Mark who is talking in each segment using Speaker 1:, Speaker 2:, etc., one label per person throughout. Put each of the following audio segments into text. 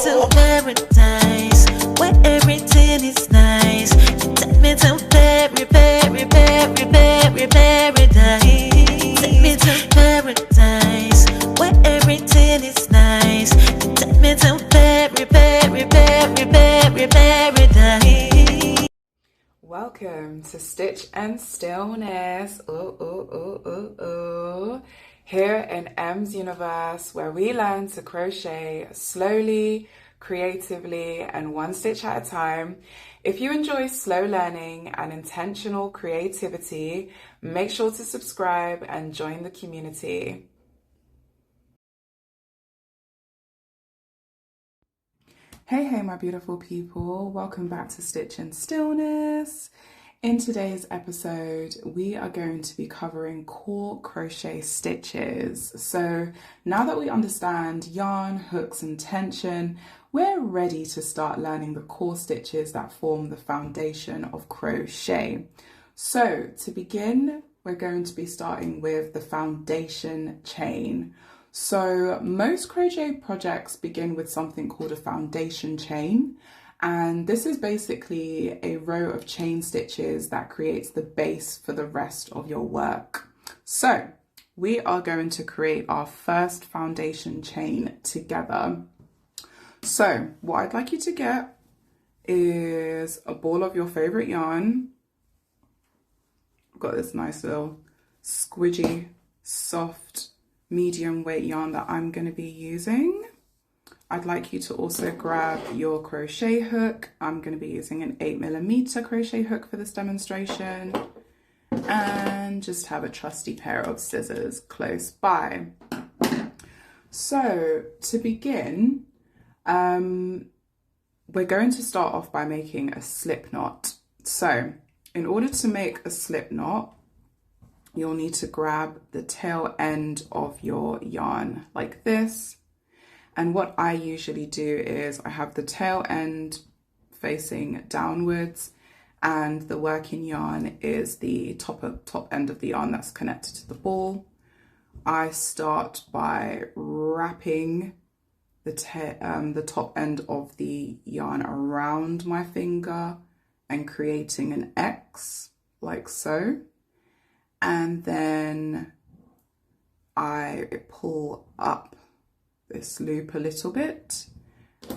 Speaker 1: to paradise, where everything is nice. You take me to very, very, very, very paradise. Take me to paradise, where everything is nice. You take me to very, very, very, very paradise.
Speaker 2: Welcome to Stitch and Stillness. Here in Emz Universe, where we learn to crochet slowly, creatively, and one stitch at a time. If you enjoy slow learning and intentional creativity, make sure to subscribe and join the community. Hey, my beautiful people. Welcome back to Stitch and Stillness. In today's episode, we are going to be covering core crochet stitches. So now that we understand yarn, hooks, and tension, we're ready to start learning the core stitches that form the foundation of crochet. So to begin, we're going to be starting with the foundation chain. So most crochet projects begin with something called a foundation chain. And this is basically a row of chain stitches that creates the base for the rest of your work. So we are going to create our first foundation chain together. So what I'd like you to get is a ball of your favorite yarn. I've got this nice little squidgy, soft, medium weight yarn that I'm going to be using. I'd like you to also grab your crochet hook. I'm going to be using an 8mm crochet hook for this demonstration, and just have a trusty pair of scissors close by. So to begin, we're going to start off by making a slip knot. So in order to make a slip knot, you'll need to grab the tail end of your yarn like this. And what I usually do is I have the tail end facing downwards, and the working yarn is the top end of the yarn that's connected to the ball. I start by wrapping the top end of the yarn around my finger and creating an X like so. And then I pull up this loop a little bit,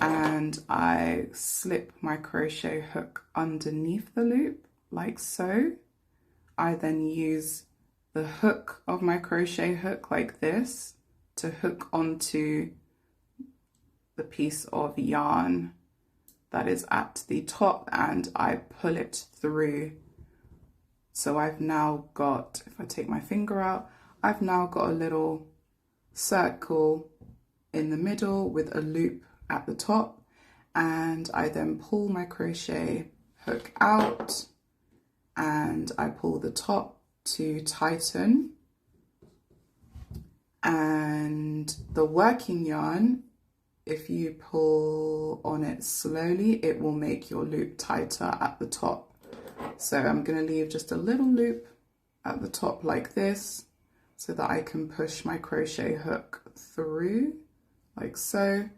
Speaker 2: and I slip my crochet hook underneath the loop like so. I then use the hook of my crochet hook like this to hook onto the piece of yarn that is at the top, and I pull it through. So I've now got, if I take my finger out, I've now got a little circle in the middle with a loop at the top, and I then pull my crochet hook out and I pull the top to tighten. And the working yarn, if you pull on it slowly, it will make your loop tighter at the top. So I'm going to leave just a little loop at the top like this so that I can push my crochet hook through like so.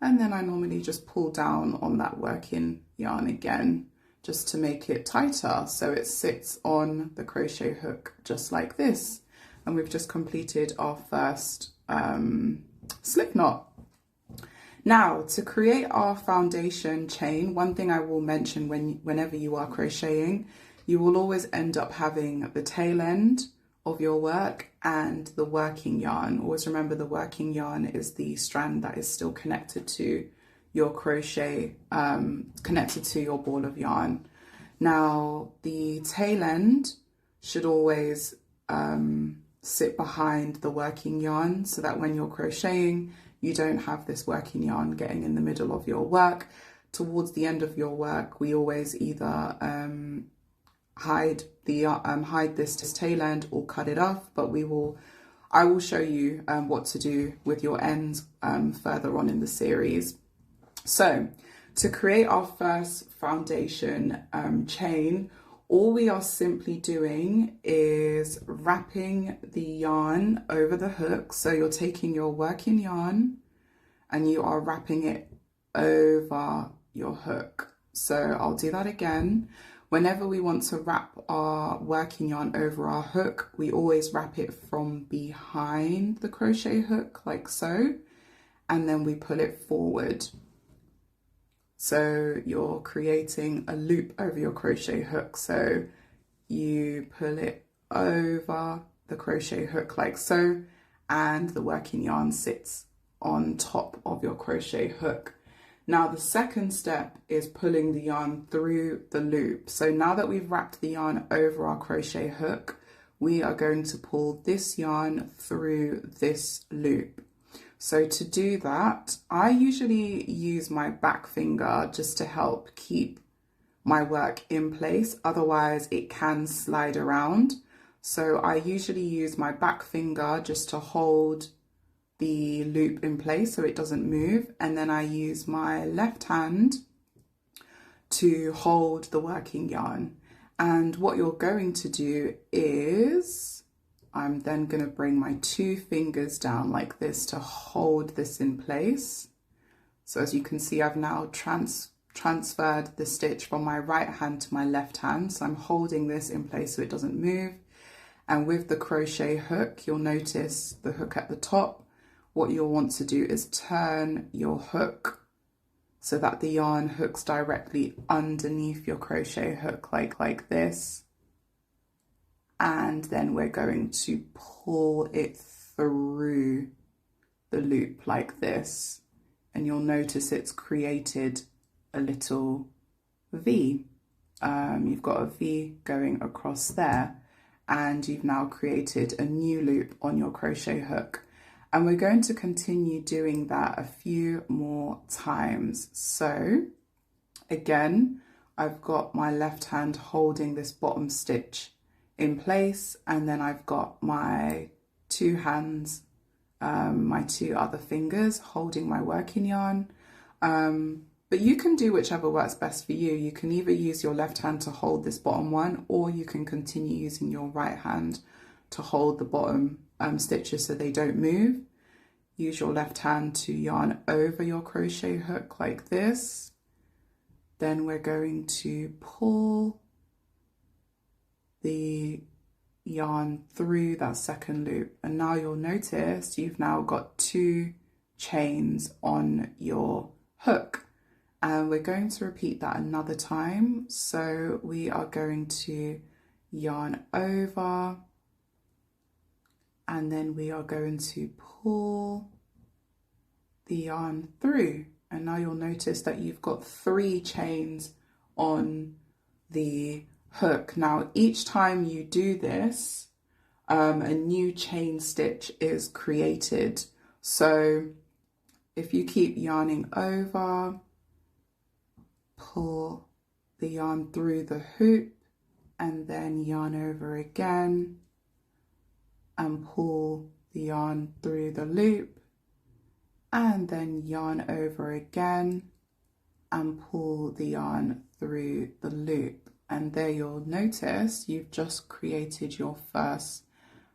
Speaker 2: And then I normally just pull down on that working yarn again just to make it tighter so it sits on the crochet hook just like this. And we've just completed our first slip knot. Now, to create our foundation chain, one thing I will mention whenever you are crocheting, you will always end up having the tail end of your work and the working yarn. Always remember the working yarn is the strand that is still connected to your crochet, connected to your ball of yarn. Now, the tail end should always sit behind the working yarn so that when you're crocheting, you don't have this working yarn getting in the middle of your work. Towards the end of your work, we always either hide this tail end or cut it off, but I will show you what to do with your ends further on in the series. So to create our first foundation chain, all we are simply doing is wrapping the yarn over the hook. So you're taking your working yarn and you are wrapping it over your hook. So I'll do that again. Whenever we want to wrap our working yarn over our hook, we always wrap it from behind the crochet hook, like so, and then we pull it forward. So you're creating a loop over your crochet hook. So you pull it over the crochet hook like so, and the working yarn sits on top of your crochet hook. Now the second step is pulling the yarn through the loop. So now that we've wrapped the yarn over our crochet hook, we are going to pull this yarn through this loop. So to do that, I usually use my back finger just to help keep my work in place. Otherwise it can slide around. So I usually use my back finger just to hold the loop in place so it doesn't move, and then I use my left hand to hold the working yarn. And what you're going to do is, I'm then going to bring my 2 fingers down like this to hold this in place. So as you can see, I've now transferred the stitch from my right hand to my left hand, so I'm holding this in place so it doesn't move. And with the crochet hook, you'll notice the hook at the top. What you'll want to do is turn your hook so that the yarn hooks directly underneath your crochet hook, like this. And then we're going to pull it through the loop like this. And you'll notice it's created a little V. You've got a V going across there, and you've now created a new loop on your crochet hook. And we're going to continue doing that a few more times. So again, I've got my left hand holding this bottom stitch in place, and then I've got my 2 hands, my 2 other fingers holding my working yarn. But you can do whichever works best for you. You can either use your left hand to hold this bottom one, or you can continue using your right hand to hold the bottom stitches so they don't move. Use your left hand to yarn over your crochet hook like this. Then we're going to pull the yarn through that second loop, and now you'll notice you've now got 2 chains on your hook, and we're going to repeat that another time. So we are going to yarn over, and then we are going to pull the yarn through, and now you'll notice that you've got 3 chains on the hook. Now each time you do this, a new chain stitch is created. So if you keep yarning over, pull the yarn through the hoop, and then yarn over again, and pull the yarn through the loop, and then yarn over again and pull the yarn through the loop. And there you'll notice you've just created your first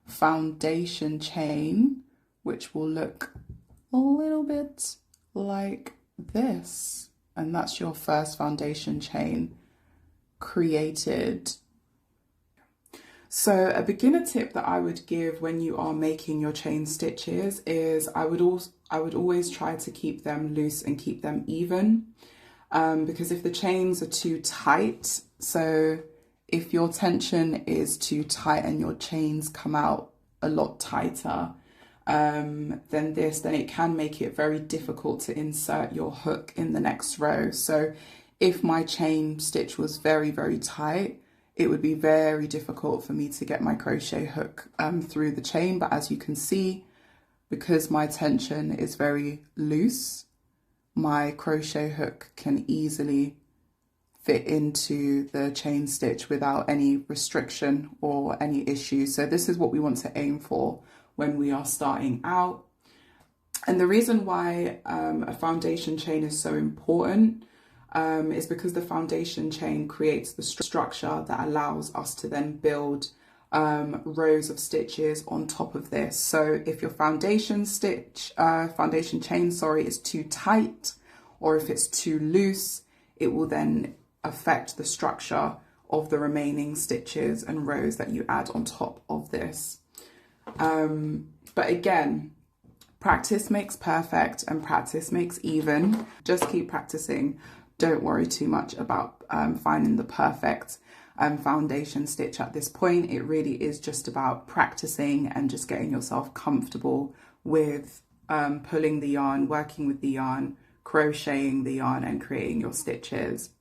Speaker 2: foundation chain, which will look a little bit like this. And that's your first foundation chain created. So a beginner tip that I would give when you are making your chain stitches is I would always try to keep them loose and keep them even, because if the chains are too tight, so if your tension is too tight and your chains come out a lot tighter than this, then it can make it very difficult to insert your hook in the next row. So if my chain stitch was very, very tight, it would be very difficult for me to get my crochet hook through the chain. But as you can see, because my tension is very loose, my crochet hook can easily fit into the chain stitch without any restriction or any issue. So this is what we want to aim for when we are starting out. And the reason why a foundation chain is so important is because the foundation chain creates the structure that allows us to then build rows of stitches on top of this. So if your foundation chain is too tight, or if it's too loose, it will then affect the structure of the remaining stitches and rows that you add on top of this. But again, practice makes perfect and practice makes even. Just keep practicing. Don't worry too much about finding the perfect foundation stitch at this point. It really is just about practicing and just getting yourself comfortable with pulling the yarn, working with the yarn, crocheting the yarn and creating your stitches.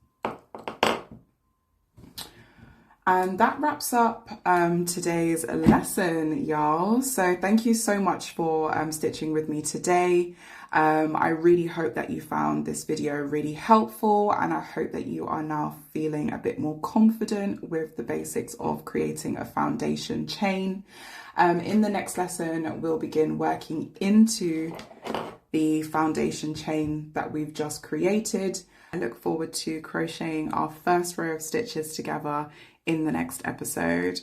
Speaker 2: And that wraps up today's lesson, y'all. So thank you so much for stitching with me today. I really hope that you found this video really helpful, and I hope that you are now feeling a bit more confident with the basics of creating a foundation chain. In the next lesson, we'll begin working into the foundation chain that we've just created. I look forward to crocheting our first row of stitches together in the next episode.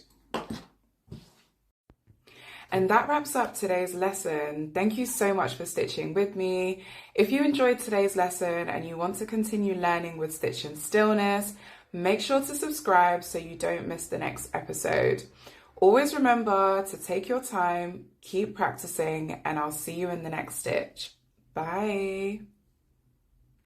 Speaker 2: And that wraps up today's lesson. Thank you so much for stitching with me. If you enjoyed today's lesson and you want to continue learning with Stitch and Stillness, make sure to subscribe so you don't miss the next episode. Always remember to take your time, keep practicing, and I'll see you in the next stitch. Bye.